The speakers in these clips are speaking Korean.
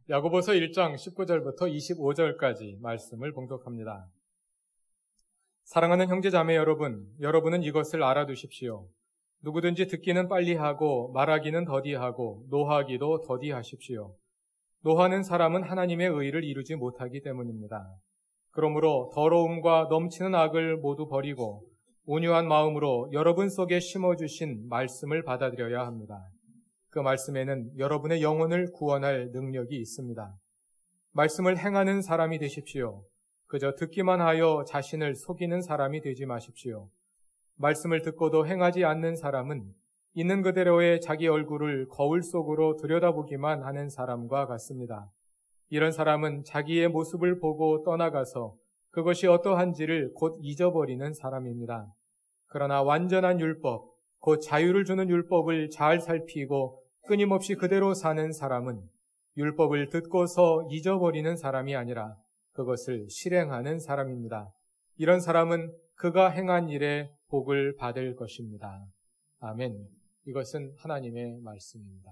야고보서 1장 19절부터 25절까지 말씀을 봉독합니다. 사랑하는 형제자매 여러분, 여러분은 이것을 알아두십시오. 누구든지 듣기는 빨리 하고 말하기는 더디하고 노하기도 더디하십시오. 노하는 사람은 하나님의 의를 이루지 못하기 때문입니다. 그러므로 더러움과 넘치는 악을 모두 버리고 온유한 마음으로 여러분 속에 심어주신 말씀을 받아들여야 합니다. 그 말씀에는 여러분의 영혼을 구원할 능력이 있습니다. 말씀을 행하는 사람이 되십시오. 그저 듣기만 하여 자신을 속이는 사람이 되지 마십시오. 말씀을 듣고도 행하지 않는 사람은 있는 그대로의 자기 얼굴을 거울 속으로 들여다보기만 하는 사람과 같습니다. 이런 사람은 자기의 모습을 보고 떠나가서 그것이 어떠한지를 곧 잊어버리는 사람입니다. 그러나 완전한 율법, 곧 자유를 주는 율법을 잘 살피고 끊임없이 그대로 사는 사람은 율법을 듣고서 잊어버리는 사람이 아니라 그것을 실행하는 사람입니다. 이런 사람은 그가 행한 일에 복을 받을 것입니다. 아멘. 이것은 하나님의 말씀입니다.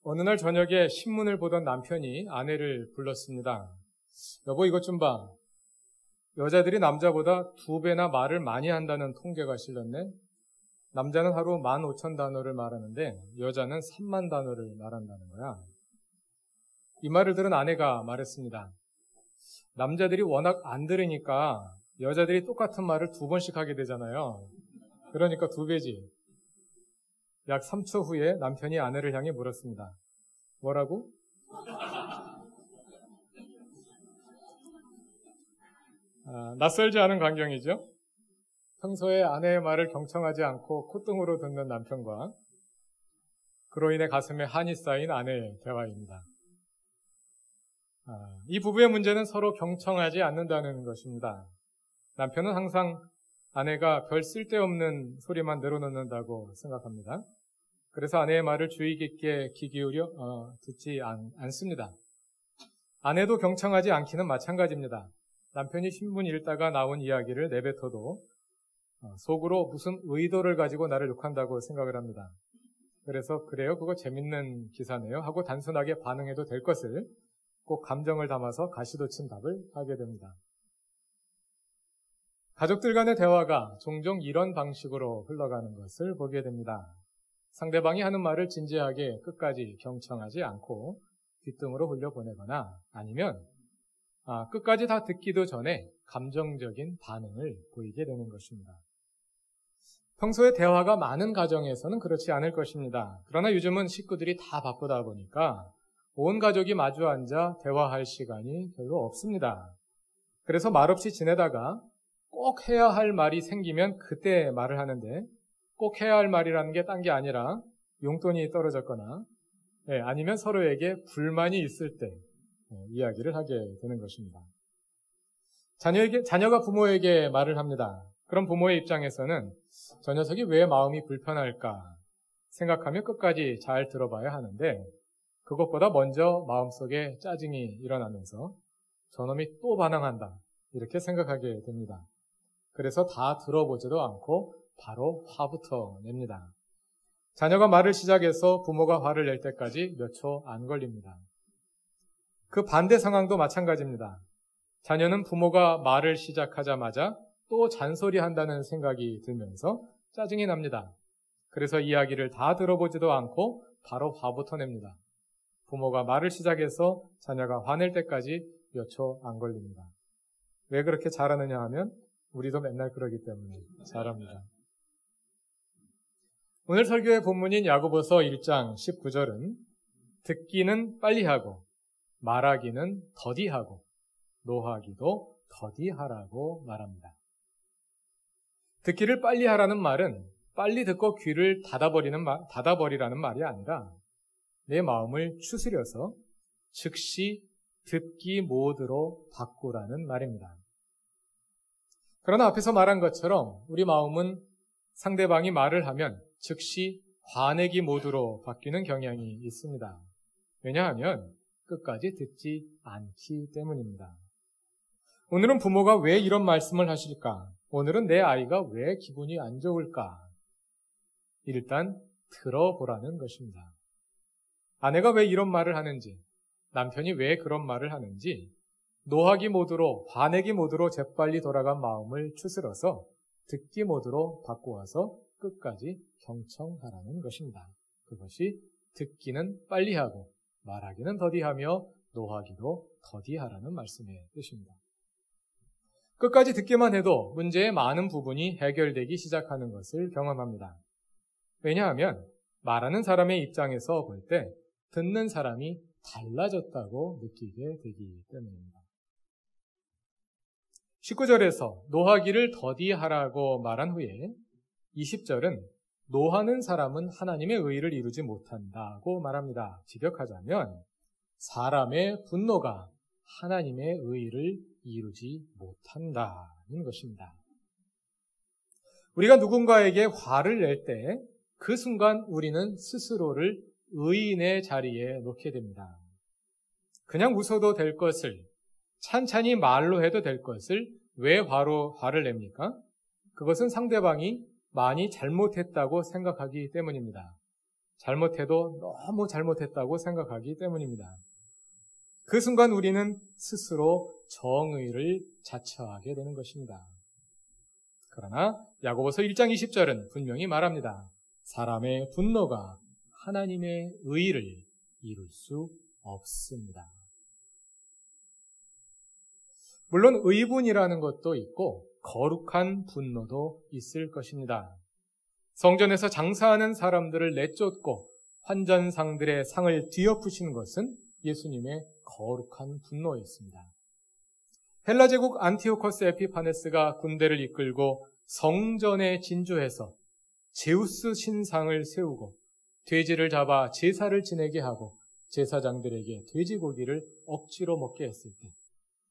어느 날 저녁에 신문을 보던 남편이 아내를 불렀습니다. 여보, 이것 좀 봐. 여자들이 남자보다 2배나 말을 많이 한다는 통계가 실렸네. 남자는 하루 15,000단어를 말하는데 여자는 3만 단어를 말한다는 거야. 이 말을 들은 아내가 말했습니다. 남자들이 워낙 안 들으니까 여자들이 똑같은 말을 2번씩 하게 되잖아요. 그러니까 2배지. 약 3초 후에 남편이 아내를 향해 물었습니다. 뭐라고? 낯설지 않은 광경이죠? 평소에 아내의 말을 경청하지 않고 콧등으로 듣는 남편과 그로 인해 가슴에 한이 쌓인 아내의 대화입니다. 이 부부의 문제는 서로 경청하지 않는다는 것입니다. 남편은 항상 아내가 별 쓸데없는 소리만 늘어놓는다고 생각합니다. 그래서 아내의 말을 주의 깊게 귀 기울여 듣지 않습니다. 아내도 경청하지 않기는 마찬가지입니다. 남편이 신문 읽다가 나온 이야기를 내뱉어도 속으로 무슨 의도를 가지고 나를 욕한다고 생각을 합니다. 그래서 그래요? 그거 재밌는 기사네요? 하고 단순하게 반응해도 될 것을 꼭 감정을 담아서 가시돋친 답을 하게 됩니다. 가족들 간의 대화가 종종 이런 방식으로 흘러가는 것을 보게 됩니다. 상대방이 하는 말을 진지하게 끝까지 경청하지 않고 뒷등으로 흘려보내거나 아니면 끝까지 다 듣기도 전에 감정적인 반응을 보이게 되는 것입니다. 평소에 대화가 많은 가정에서는 그렇지 않을 것입니다. 그러나 요즘은 식구들이 다 바쁘다 보니까 온 가족이 마주 앉아 대화할 시간이 별로 없습니다. 그래서 말없이 지내다가 꼭 해야 할 말이 생기면 그때 말을 하는데 꼭 해야 할 말이라는 게 딴 게 아니라 용돈이 떨어졌거나 아니면 서로에게 불만이 있을 때 이야기를 하게 되는 것입니다. 자녀가 부모에게 말을 합니다. 그럼 부모의 입장에서는 저 녀석이 왜 마음이 불편할까 생각하며 끝까지 잘 들어봐야 하는데 그것보다 먼저 마음속에 짜증이 일어나면서 저놈이 또 반항한다 이렇게 생각하게 됩니다. 그래서 다 들어보지도 않고 바로 화부터 냅니다. 자녀가 말을 시작해서 부모가 화를 낼 때까지 몇 초 안 걸립니다. 그 반대 상황도 마찬가지입니다. 자녀는 부모가 말을 시작하자마자 또 잔소리한다는 생각이 들면서 짜증이 납니다. 그래서 이야기를 다 들어보지도 않고 바로 화부터 냅니다. 부모가 말을 시작해서 자녀가 화낼 때까지 몇 초 안 걸립니다. 왜 그렇게 잘하느냐 하면 우리도 맨날 그러기 때문에 잘합니다. 오늘 설교의 본문인 야고보서 1장 19절은 듣기는 빨리 하고 말하기는 더디하고 노하기도 더디하라고 말합니다. 듣기를 빨리 하라는 말은 빨리 듣고 귀를 닫아버리라는 말이 아니라 내 마음을 추스려서 즉시 듣기 모드로 바꾸라는 말입니다. 그러나 앞에서 말한 것처럼 우리 마음은 상대방이 말을 하면 즉시 화내기 모드로 바뀌는 경향이 있습니다. 왜냐하면 끝까지 듣지 않기 때문입니다. 오늘은 부모가 왜 이런 말씀을 하실까? 오늘은 내 아이가 왜 기분이 안 좋을까? 일단 들어보라는 것입니다. 아내가 왜 이런 말을 하는지, 남편이 왜 그런 말을 하는지 노하기 모드로, 화내기 모드로 재빨리 돌아간 마음을 추스러서 듣기 모드로 바꾸어서 끝까지 경청하라는 것입니다. 그것이 듣기는 빨리 하고 말하기는 더디하며 노하기도 더디하라는 말씀의 뜻입니다. 끝까지 듣기만 해도 문제의 많은 부분이 해결되기 시작하는 것을 경험합니다. 왜냐하면 말하는 사람의 입장에서 볼 때 듣는 사람이 달라졌다고 느끼게 되기 때문입니다. 19절에서 노하기를 더디하라고 말한 후에 20절은 노하는 사람은 하나님의 의를 이루지 못한다고 말합니다. 직역하자면 사람의 분노가 하나님의 의를 이루지 못한다는 것입니다. 우리가 누군가에게 화를 낼 때 그 순간 우리는 스스로를 의인의 자리에 놓게 됩니다. 그냥 웃어도 될 것을, 찬찬히 말로 해도 될 것을 왜 화를 냅니까? 그것은 상대방이 많이 잘못했다고 생각하기 때문입니다. 잘못해도 너무 잘못했다고 생각하기 때문입니다. 그 순간 우리는 스스로 정의를 자처하게 되는 것입니다. 그러나 야고보서 1장 20절은 분명히 말합니다. 사람의 분노가 하나님의 의를 이룰 수 없습니다. 물론 의분이라는 것도 있고 거룩한 분노도 있을 것입니다. 성전에서 장사하는 사람들을 내쫓고 환전상들의 상을 뒤엎으신 것은 예수님의 거룩한 분노였습니다. 헬라 제국 안티오코스 에피파네스가 군대를 이끌고 성전에 진주해서 제우스 신상을 세우고 돼지를 잡아 제사를 지내게 하고 제사장들에게 돼지고기를 억지로 먹게 했을 때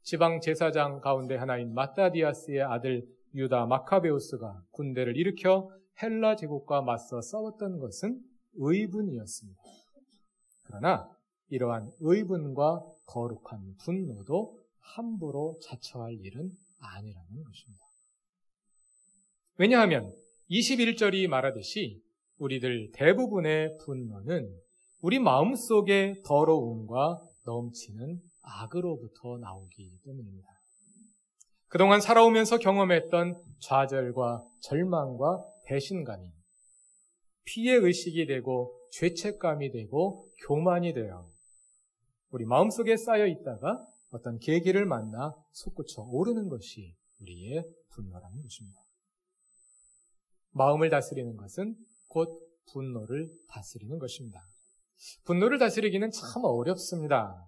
지방 제사장 가운데 하나인 마따디아스의 아들 유다 마카베우스가 군대를 일으켜 헬라 제국과 맞서 싸웠던 것은 의분이었습니다. 그러나 이러한 의분과 거룩한 분노도 함부로 자처할 일은 아니라는 것입니다. 왜냐하면 21절이 말하듯이 우리들 대부분의 분노는 우리 마음속의 더러움과 넘치는 악으로부터 나오기 때문입니다. 그동안 살아오면서 경험했던 좌절과 절망과 배신감이 피해의식이 되고 죄책감이 되고 교만이 되어 우리 마음속에 쌓여 있다가 어떤 계기를 만나 솟구쳐 오르는 것이 우리의 분노라는 것입니다. 마음을 다스리는 것은 곧 분노를 다스리는 것입니다. 분노를 다스리기는 참 어렵습니다.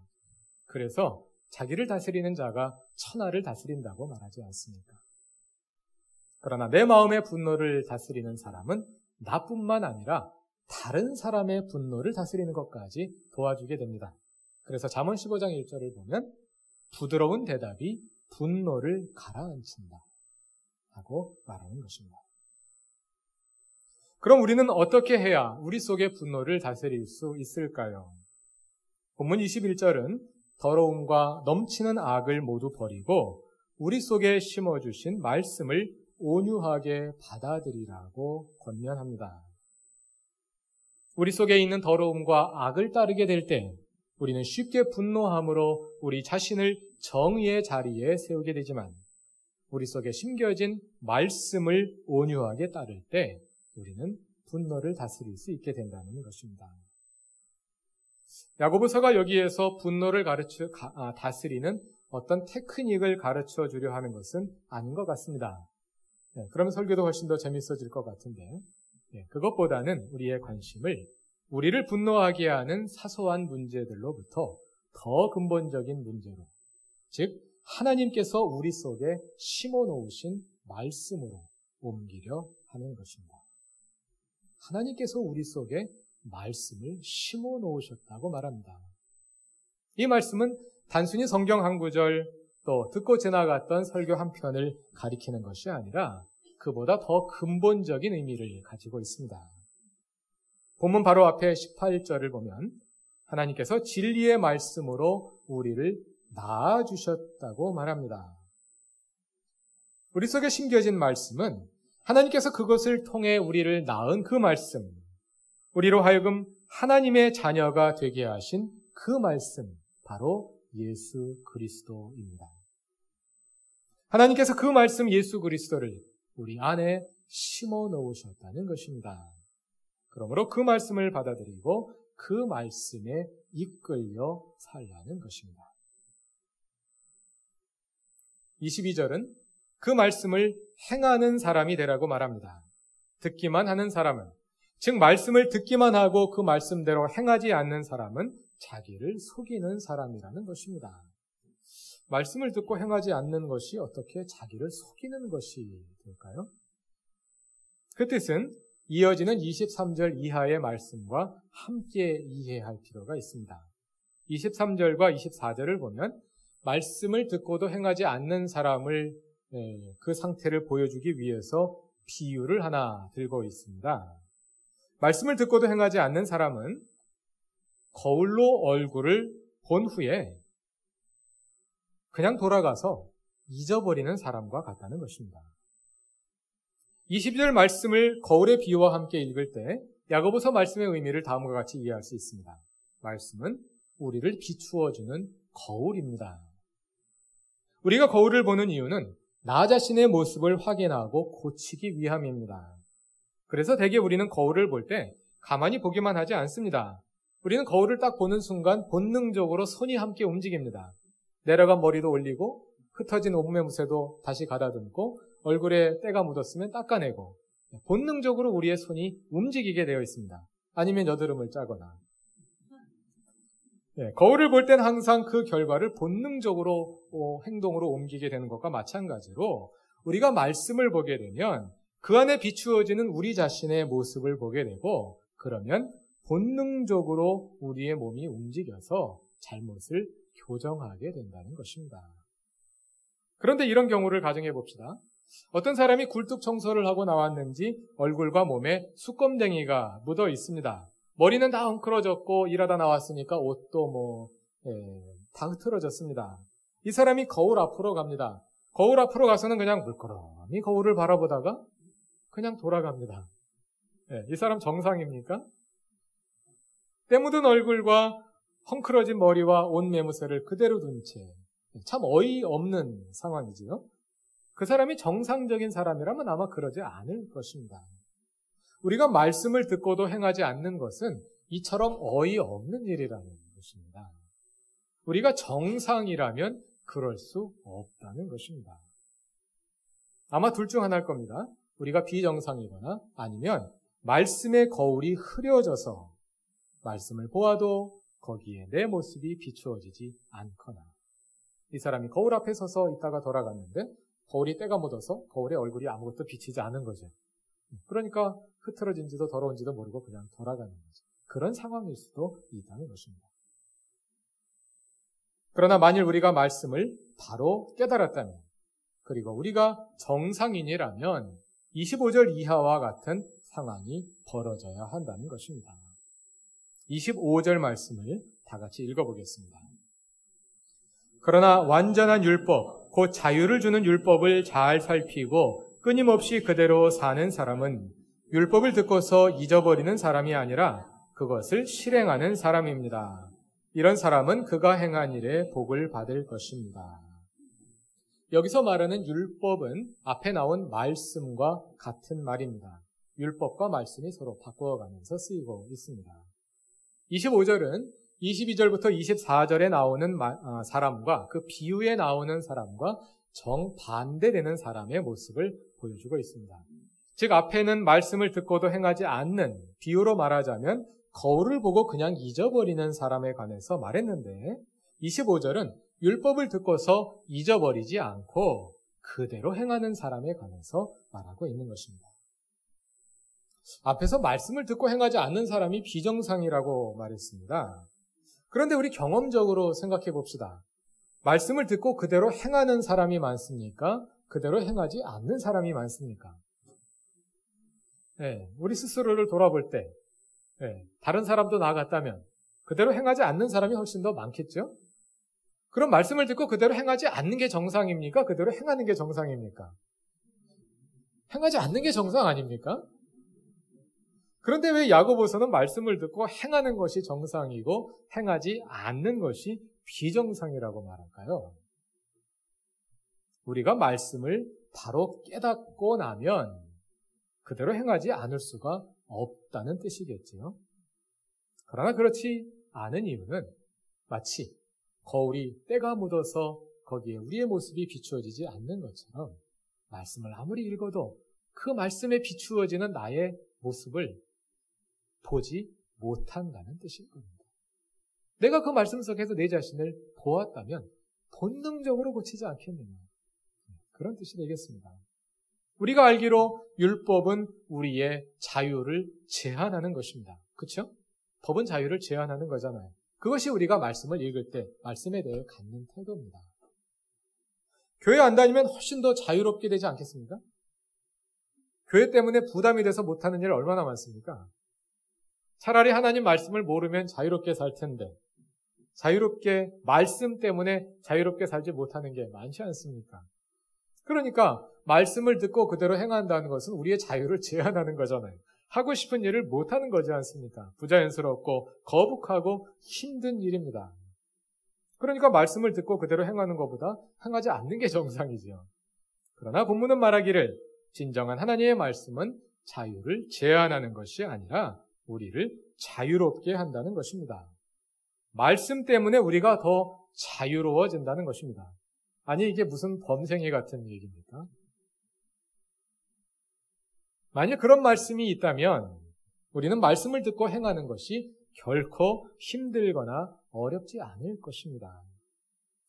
그래서 자기를 다스리는 자가 천하를 다스린다고 말하지 않습니까? 그러나 내 마음의 분노를 다스리는 사람은 나뿐만 아니라 다른 사람의 분노를 다스리는 것까지 도와주게 됩니다. 그래서 잠언 15장 1절을 보면 부드러운 대답이 분노를 가라앉힌다 하고 말하는 것입니다. 그럼 우리는 어떻게 해야 우리 속의 분노를 다스릴 수 있을까요? 본문 21절은 더러움과 넘치는 악을 모두 버리고 우리 속에 심어주신 말씀을 온유하게 받아들이라고 권면합니다. 우리 속에 있는 더러움과 악을 따르게 될 때 우리는 쉽게 분노함으로 우리 자신을 정의의 자리에 세우게 되지만 우리 속에 심겨진 말씀을 온유하게 따를 때 우리는 분노를 다스릴 수 있게 된다는 것입니다. 야고보서가 여기에서 분노를 다스리는 어떤 테크닉을 가르쳐 주려 하는 것은 아닌 것 같습니다. 그러면 설교도 훨씬 더 재밌어질 것 같은데 그것보다는 우리의 관심을 우리를 분노하게 하는 사소한 문제들로부터 더 근본적인 문제로, 즉 하나님께서 우리 속에 심어놓으신 말씀으로 옮기려 하는 것입니다. 하나님께서 우리 속에 말씀을 심어놓으셨다고 말합니다. 이 말씀은 단순히 성경 한 구절 또 듣고 지나갔던 설교 한 편을 가리키는 것이 아니라 그보다 더 근본적인 의미를 가지고 있습니다. 본문 바로 앞에 18절을 보면 하나님께서 진리의 말씀으로 우리를 낳아주셨다고 말합니다. 우리 속에 심겨진 말씀은 하나님께서 그것을 통해 우리를 낳은 그 말씀, 우리로 하여금 하나님의 자녀가 되게 하신 그 말씀, 바로 예수 그리스도입니다. 하나님께서 그 말씀 예수 그리스도를 우리 안에 심어 놓으셨다는 것입니다. 그러므로 그 말씀을 받아들이고 그 말씀에 이끌려 살라는 것입니다. 22절은 그 말씀을 행하는 사람이 되라고 말합니다. 듣기만 하는 사람은, 즉 말씀을 듣기만 하고 그 말씀대로 행하지 않는 사람은 자기를 속이는 사람이라는 것입니다. 말씀을 듣고 행하지 않는 것이 어떻게 자기를 속이는 것이 될까요? 그 뜻은 이어지는 23절 이하의 말씀과 함께 이해할 필요가 있습니다. 23절과 24절을 보면 말씀을 듣고도 행하지 않는 사람을 그 상태를 보여주기 위해서 비유를 하나 들고 있습니다. 말씀을 듣고도 행하지 않는 사람은 거울로 얼굴을 본 후에 그냥 돌아가서 잊어버리는 사람과 같다는 것입니다. 22절 말씀을 거울의 비유와 함께 읽을 때 야고보서 말씀의 의미를 다음과 같이 이해할 수 있습니다. 말씀은 우리를 비추어주는 거울입니다. 우리가 거울을 보는 이유는 나 자신의 모습을 확인하고 고치기 위함입니다. 그래서 대개 우리는 거울을 볼 때 가만히 보기만 하지 않습니다. 우리는 거울을 딱 보는 순간 본능적으로 손이 함께 움직입니다. 내려간 머리도 올리고 흩어진 옷매무새도 다시 가다듬고 얼굴에 때가 묻었으면 닦아내고 본능적으로 우리의 손이 움직이게 되어 있습니다. 아니면 여드름을 짜거나. 거울을 볼 때는 항상 그 결과를 본능적으로 행동으로 옮기게 되는 것과 마찬가지로 우리가 말씀을 보게 되면 그 안에 비추어지는 우리 자신의 모습을 보게 되고 그러면 본능적으로 우리의 몸이 움직여서 잘못을 교정하게 된다는 것입니다. 그런데 이런 경우를 가정해 봅시다. 어떤 사람이 굴뚝 청소를 하고 나왔는지 얼굴과 몸에 수검댕이가 묻어 있습니다. 머리는 다 헝클어졌고 일하다 나왔으니까 옷도 다 흐트러졌습니다. 이 사람이 거울 앞으로 갑니다. 거울 앞으로 가서는 그냥 물끄러미 거울을 바라보다가 그냥 돌아갑니다. 이 사람 정상입니까? 때 묻은 얼굴과 헝클어진 머리와 옷 매무새를 그대로 둔 채 참 어이없는 상황이지요. 그 사람이 정상적인 사람이라면 아마 그러지 않을 것입니다. 우리가 말씀을 듣고도 행하지 않는 것은 이처럼 어이없는 일이라는 것입니다. 우리가 정상이라면 그럴 수 없다는 것입니다. 아마 둘 중 하나일 겁니다. 우리가 비정상이거나 아니면 말씀의 거울이 흐려져서 말씀을 보아도 거기에 내 모습이 비추어지지 않거나 이 사람이 거울 앞에 서서 있다가 돌아갔는데 거울이 때가 묻어서 거울에 얼굴이 아무것도 비치지 않은 거죠. 그러니까 흐트러진지도 더러운지도 모르고 그냥 돌아가는 거죠. 그런 상황일 수도 있다는 것입니다. 그러나 만일 우리가 말씀을 바로 깨달았다면 그리고 우리가 정상인이라면 25절 이하와 같은 상황이 벌어져야 한다는 것입니다. 25절 말씀을 다 같이 읽어보겠습니다. 그러나 완전한 율법, 곧 자유를 주는 율법을 잘 살피고 끊임없이 그대로 사는 사람은 율법을 듣고서 잊어버리는 사람이 아니라 그것을 실행하는 사람입니다. 이런 사람은 그가 행한 일에 복을 받을 것입니다. 여기서 말하는 율법은 앞에 나온 말씀과 같은 말입니다. 율법과 말씀이 서로 바꿔가면서 쓰이고 있습니다. 25절은 22절부터 24절에 나오는 사람과 그 비유에 나오는 사람과 정반대되는 사람의 모습을 보여주고 있습니다. 즉 앞에는 말씀을 듣고도 행하지 않는, 비유로 말하자면 거울을 보고 그냥 잊어버리는 사람에 관해서 말했는데 25절은 율법을 듣고서 잊어버리지 않고 그대로 행하는 사람에 관해서 말하고 있는 것입니다. 앞에서 말씀을 듣고 행하지 않는 사람이 비정상이라고 말했습니다. 그런데 우리 경험적으로 생각해 봅시다. 말씀을 듣고 그대로 행하는 사람이 많습니까? 그대로 행하지 않는 사람이 많습니까? 우리 스스로를 돌아볼 때 다른 사람도 나아갔다면 그대로 행하지 않는 사람이 훨씬 더 많겠죠? 그럼 말씀을 듣고 그대로 행하지 않는 게 정상입니까? 그대로 행하는 게 정상입니까? 행하지 않는 게 정상 아닙니까? 그런데 왜 야고보서는 말씀을 듣고 행하는 것이 정상이고 행하지 않는 것이 비정상이라고 말할까요? 우리가 말씀을 바로 깨닫고 나면 그대로 행하지 않을 수가 없다는 뜻이겠지요. 그러나 그렇지 않은 이유는 마치 거울이 때가 묻어서 거기에 우리의 모습이 비추어지지 않는 것처럼 말씀을 아무리 읽어도 그 말씀에 비추어지는 나의 모습을 보지 못한다는 뜻일 겁니다. 내가 그 말씀 속에서 내 자신을 보았다면 본능적으로 고치지 않겠느냐. 그런 뜻이 되겠습니다. 우리가 알기로 율법은 우리의 자유를 제한하는 것입니다. 그렇죠? 법은 자유를 제한하는 거잖아요. 그것이 우리가 말씀을 읽을 때 말씀에 대해 갖는 태도입니다. 교회 안 다니면 훨씬 더 자유롭게 되지 않겠습니까? 교회 때문에 부담이 돼서 못하는 일 얼마나 많습니까? 차라리 하나님 말씀을 모르면 자유롭게 살 텐데 자유롭게 말씀 때문에 자유롭게 살지 못하는 게 많지 않습니까? 그러니까 말씀을 듣고 그대로 행한다는 것은 우리의 자유를 제한하는 거잖아요. 하고 싶은 일을 못하는 거지 않습니까? 부자연스럽고 거북하고 힘든 일입니다. 그러니까 말씀을 듣고 그대로 행하는 것보다 행하지 않는 게 정상이죠. 그러나 본문은 말하기를 진정한 하나님의 말씀은 자유를 제한하는 것이 아니라 우리를 자유롭게 한다는 것입니다. 말씀 때문에 우리가 더 자유로워진다는 것입니다. 아니 이게 무슨 범생이 같은 얘기입니까? 만약 그런 말씀이 있다면 우리는 말씀을 듣고 행하는 것이 결코 힘들거나 어렵지 않을 것입니다.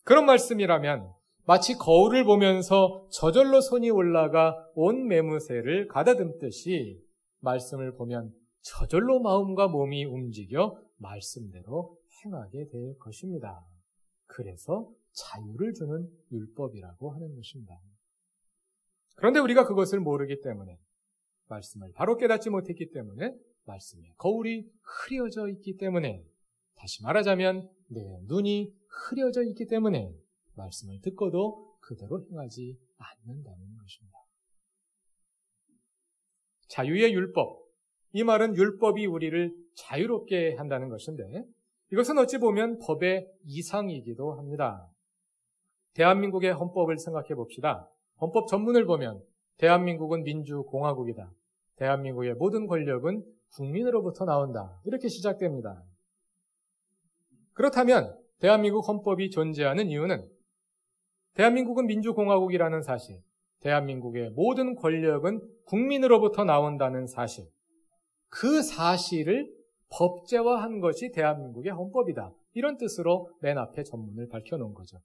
그런 말씀이라면 마치 거울을 보면서 저절로 손이 올라가 온 매무새를 가다듬듯이 말씀을 보면 저절로 마음과 몸이 움직여 말씀대로 행하게 될 것입니다. 그래서 자유를 주는 율법이라고 하는 것입니다. 그런데 우리가 그것을 모르기 때문에 말씀을 바로 깨닫지 못했기 때문에 말씀에 거울이 흐려져 있기 때문에 다시 말하자면 내 눈이 흐려져 있기 때문에 말씀을 듣고도 그대로 행하지 않는다는 것입니다. 자유의 율법. 이 말은 율법이 우리를 자유롭게 한다는 것인데 이것은 어찌 보면 법의 이상이기도 합니다. 대한민국의 헌법을 생각해 봅시다. 헌법 전문을 보면 대한민국은 민주공화국이다. 대한민국의 모든 권력은 국민으로부터 나온다. 이렇게 시작됩니다. 그렇다면 대한민국 헌법이 존재하는 이유는 대한민국은 민주공화국이라는 사실, 대한민국의 모든 권력은 국민으로부터 나온다는 사실, 그 사실을 법제화한 것이 대한민국의 헌법이다. 이런 뜻으로 맨 앞에 전문을 밝혀놓은 거죠.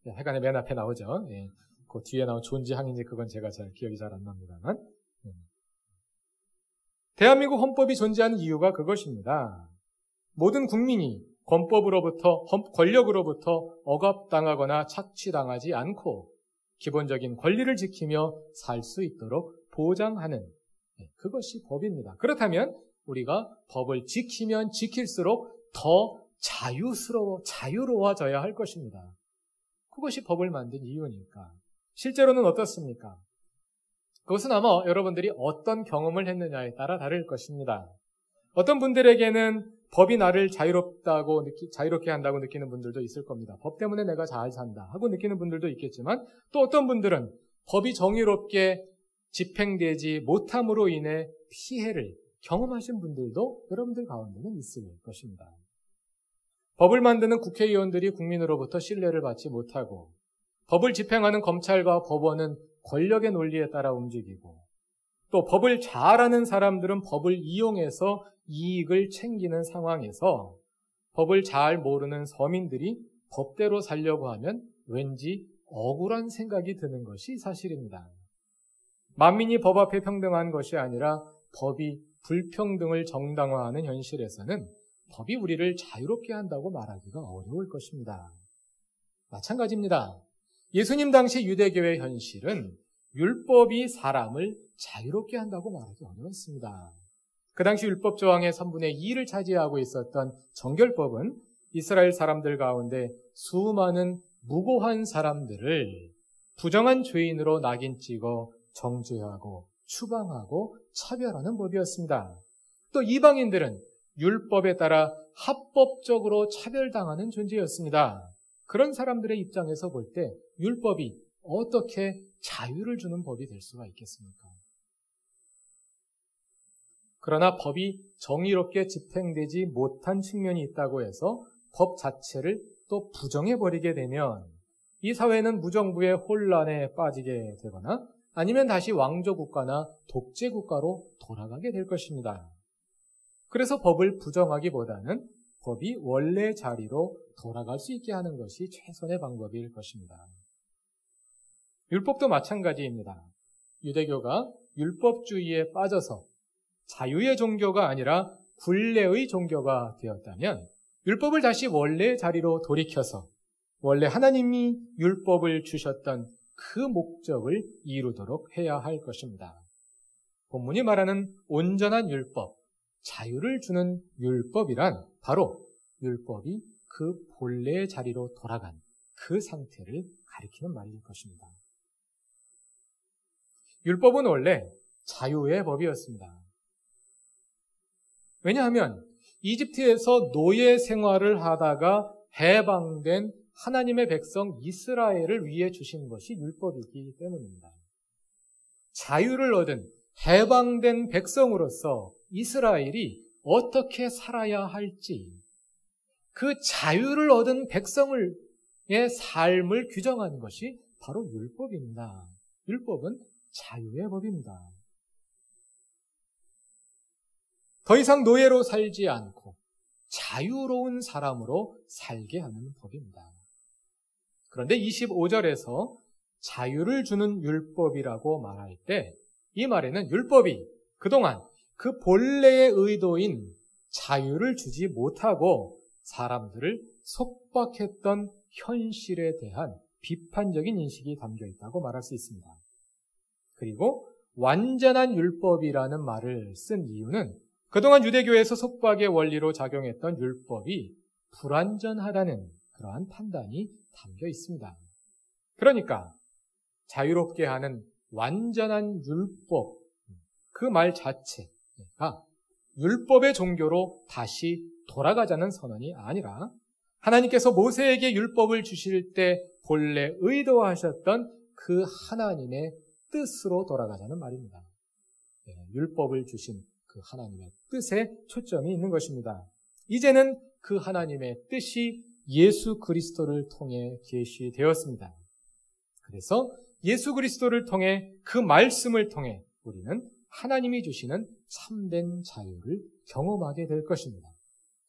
해간에 맨 앞에 나오죠. 예. 그 뒤에 나온 존지항인지 그건 제가 잘 기억이 잘 안 납니다만. 대한민국 헌법이 존재하는 이유가 그것입니다. 모든 국민이 권력으로부터 억압당하거나 착취당하지 않고 기본적인 권리를 지키며 살 수 있도록 보장하는 그것이 법입니다. 그렇다면 우리가 법을 지키면 지킬수록 더 자유로워져야 할 것입니다. 그것이 법을 만든 이유니까. 실제로는 어떻습니까? 그것은 아마 여러분들이 어떤 경험을 했느냐에 따라 다를 것입니다. 어떤 분들에게는 법이 나를 자유롭게 한다고 느끼는 분들도 있을 겁니다. 법 때문에 내가 잘 산다 하고 느끼는 분들도 있겠지만 또 어떤 분들은 법이 정의롭게 집행되지 못함으로 인해 피해를 경험하신 분들도 여러분들 가운데는 있을 것입니다. 법을 만드는 국회의원들이 국민으로부터 신뢰를 받지 못하고 법을 집행하는 검찰과 법원은 권력의 논리에 따라 움직이고 또 법을 잘 아는 사람들은 법을 이용해서 이익을 챙기는 상황에서 법을 잘 모르는 서민들이 법대로 살려고 하면 왠지 억울한 생각이 드는 것이 사실입니다. 만민이 법 앞에 평등한 것이 아니라 법이 불평등을 정당화하는 현실에서는 법이 우리를 자유롭게 한다고 말하기가 어려울 것입니다. 마찬가지입니다. 예수님 당시 유대교의 현실은 율법이 사람을 자유롭게 한다고 말하기 어려웠습니다. 그 당시 율법 조항의 3분의 2를 차지하고 있었던 정결법은 이스라엘 사람들 가운데 수많은 무고한 사람들을 부정한 죄인으로 낙인 찍어 정죄하고 추방하고 차별하는 법이었습니다. 또 이방인들은 율법에 따라 합법적으로 차별당하는 존재였습니다. 그런 사람들의 입장에서 볼 때 율법이 어떻게 자유를 주는 법이 될 수가 있겠습니까? 그러나 법이 정의롭게 집행되지 못한 측면이 있다고 해서 법 자체를 또 부정해버리게 되면 이 사회는 무정부의 혼란에 빠지게 되거나 아니면 다시 왕조국가나 독재국가로 돌아가게 될 것입니다. 그래서 법을 부정하기보다는 법이 원래 자리로 돌아갈 수 있게 하는 것이 최선의 방법일 것입니다. 율법도 마찬가지입니다. 유대교가 율법주의에 빠져서 자유의 종교가 아니라 굴레의 종교가 되었다면 율법을 다시 원래 자리로 돌이켜서 원래 하나님이 율법을 주셨던 그 목적을 이루도록 해야 할 것입니다. 본문이 말하는 온전한 율법, 자유를 주는 율법이란 바로 율법이 그 본래의 자리로 돌아간 그 상태를 가리키는 말일 것입니다. 율법은 원래 자유의 법이었습니다. 왜냐하면 이집트에서 노예 생활을 하다가 해방된 하나님의 백성 이스라엘을 위해 주신 것이 율법이기 때문입니다. 자유를 얻은 해방된 백성으로서 이스라엘이 어떻게 살아야 할지 그 자유를 얻은 백성의 삶을 규정하는 것이 바로 율법입니다. 율법은 자유의 법입니다. 더 이상 노예로 살지 않고 자유로운 사람으로 살게 하는 법입니다. 그런데 25절에서 자유를 주는 율법이라고 말할 때 이 말에는 율법이 그동안 그 본래의 의도인 자유를 주지 못하고 사람들을 속박했던 현실에 대한 비판적인 인식이 담겨 있다고 말할 수 있습니다. 그리고 완전한 율법이라는 말을 쓴 이유는 그동안 유대교에서 속박의 원리로 작용했던 율법이 불완전하다는 그러한 판단이 담겨 있습니다. 그러니까 자유롭게 하는 완전한 율법, 그 말 자체가 율법의 종교로 다시 돌아가자는 선언이 아니라 하나님께서 모세에게 율법을 주실 때 본래 의도하셨던 그 하나님의 뜻으로 돌아가자는 말입니다. 율법을 주신 그 하나님의 뜻에 초점이 있는 것입니다. 이제는 그 하나님의 뜻이 예수 그리스도를 통해 계시되었습니다. 그래서 예수 그리스도를 통해 그 말씀을 통해 우리는 하나님이 주시는 참된 자유를 경험하게 될 것입니다.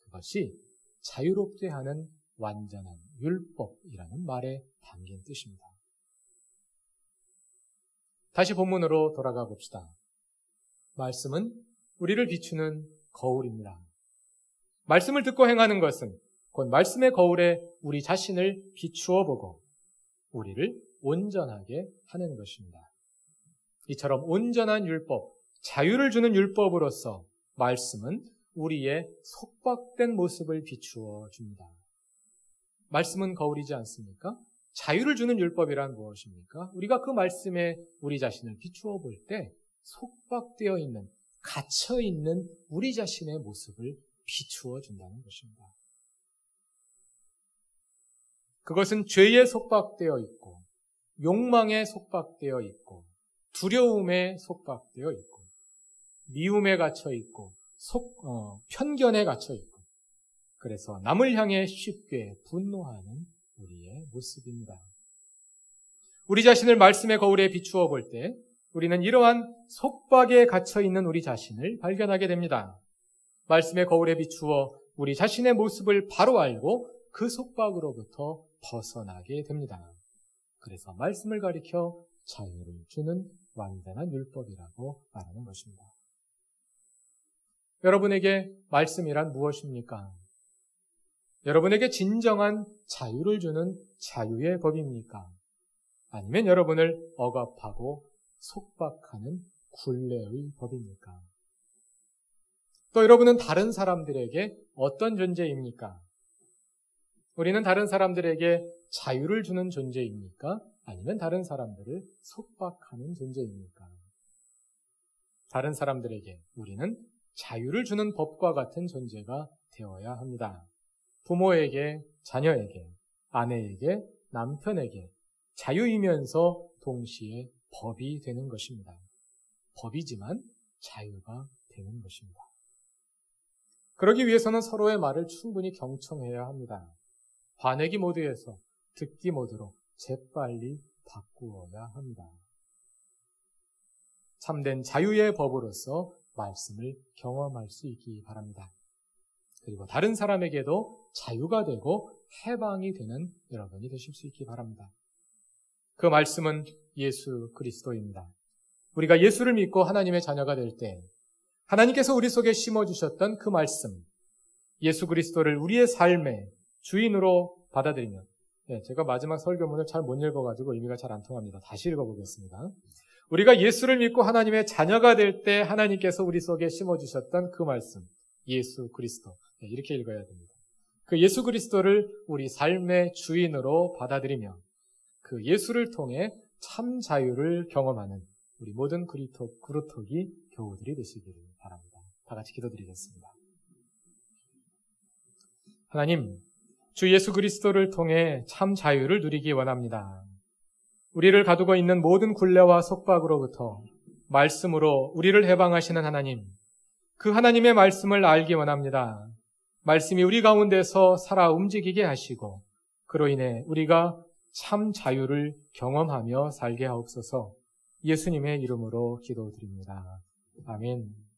그것이 자유롭게 하는 완전한 율법이라는 말에 담긴 뜻입니다. 다시 본문으로 돌아가 봅시다. 말씀은 우리를 비추는 거울입니다. 말씀을 듣고 행하는 것은 곧 말씀의 거울에 우리 자신을 비추어 보고 우리를 온전하게 하는 것입니다. 이처럼 온전한 율법, 자유를 주는 율법으로서 말씀은 우리의 속박된 모습을 비추어 줍니다. 말씀은 거울이지 않습니까? 자유를 주는 율법이란 무엇입니까? 우리가 그 말씀에 우리 자신을 비추어 볼 때 속박되어 있는, 갇혀 있는 우리 자신의 모습을 비추어 준다는 것입니다. 그것은 죄에 속박되어 있고, 욕망에 속박되어 있고, 두려움에 속박되어 있고, 미움에 갇혀 있고, 편견에 갇혀 있고, 그래서 남을 향해 쉽게 분노하는 우리의 모습입니다. 우리 자신을 말씀의 거울에 비추어 볼 때 우리는 이러한 속박에 갇혀 있는 우리 자신을 발견하게 됩니다. 말씀의 거울에 비추어 우리 자신의 모습을 바로 알고 그 속박으로부터 벗어나게 됩니다. 그래서 말씀을 가리켜 자유를 주는 완전한 율법이라고 말하는 것입니다. 여러분에게 말씀이란 무엇입니까? 여러분에게 진정한 자유를 주는 자유의 법입니까? 아니면 여러분을 억압하고 속박하는 굴레의 법입니까? 또 여러분은 다른 사람들에게 어떤 존재입니까? 우리는 다른 사람들에게 자유를 주는 존재입니까? 아니면 다른 사람들을 속박하는 존재입니까? 다른 사람들에게 우리는 자유를 주는 법과 같은 존재가 되어야 합니다. 부모에게, 자녀에게, 아내에게, 남편에게 자유이면서 동시에 법이 되는 것입니다. 법이지만 자유가 되는 것입니다. 그러기 위해서는 서로의 말을 충분히 경청해야 합니다. 화내기 모드에서 듣기 모드로 재빨리 바꾸어야 합니다. 참된 자유의 법으로서 말씀을 경험할 수 있기 바랍니다. 그리고 다른 사람에게도 자유가 되고 해방이 되는 여러분이 되실 수 있기 바랍니다. 그 말씀은 예수 그리스도입니다. 우리가 예수를 믿고 하나님의 자녀가 될 때 하나님께서 우리 속에 심어주셨던 그 말씀, 예수 그리스도를 우리의 삶의 주인으로 받아들이면, 제가 마지막 설교문을 잘 못 읽어가지고 의미가 잘 안 통합니다. 다시 읽어보겠습니다. 우리가 예수를 믿고 하나님의 자녀가 될 때 하나님께서 우리 속에 심어주셨던 그 말씀, 예수 그리스도, 이렇게 읽어야 됩니다. 그 예수 그리스도를 우리 삶의 주인으로 받아들이며 그 예수를 통해 참 자유를 경험하는 우리 모든 그루터기 교우들이 되시기를 바랍니다. 다 같이 기도드리겠습니다. 하나님, 주 예수 그리스도를 통해 참 자유를 누리기 원합니다. 우리를 가두고 있는 모든 굴레와 속박으로부터 말씀으로 우리를 해방하시는 하나님, 그 하나님의 말씀을 알기 원합니다. 말씀이 우리 가운데서 살아 움직이게 하시고 그로 인해 우리가 참 자유를 경험하며 살게 하옵소서. 예수님의 이름으로 기도드립니다. 아멘.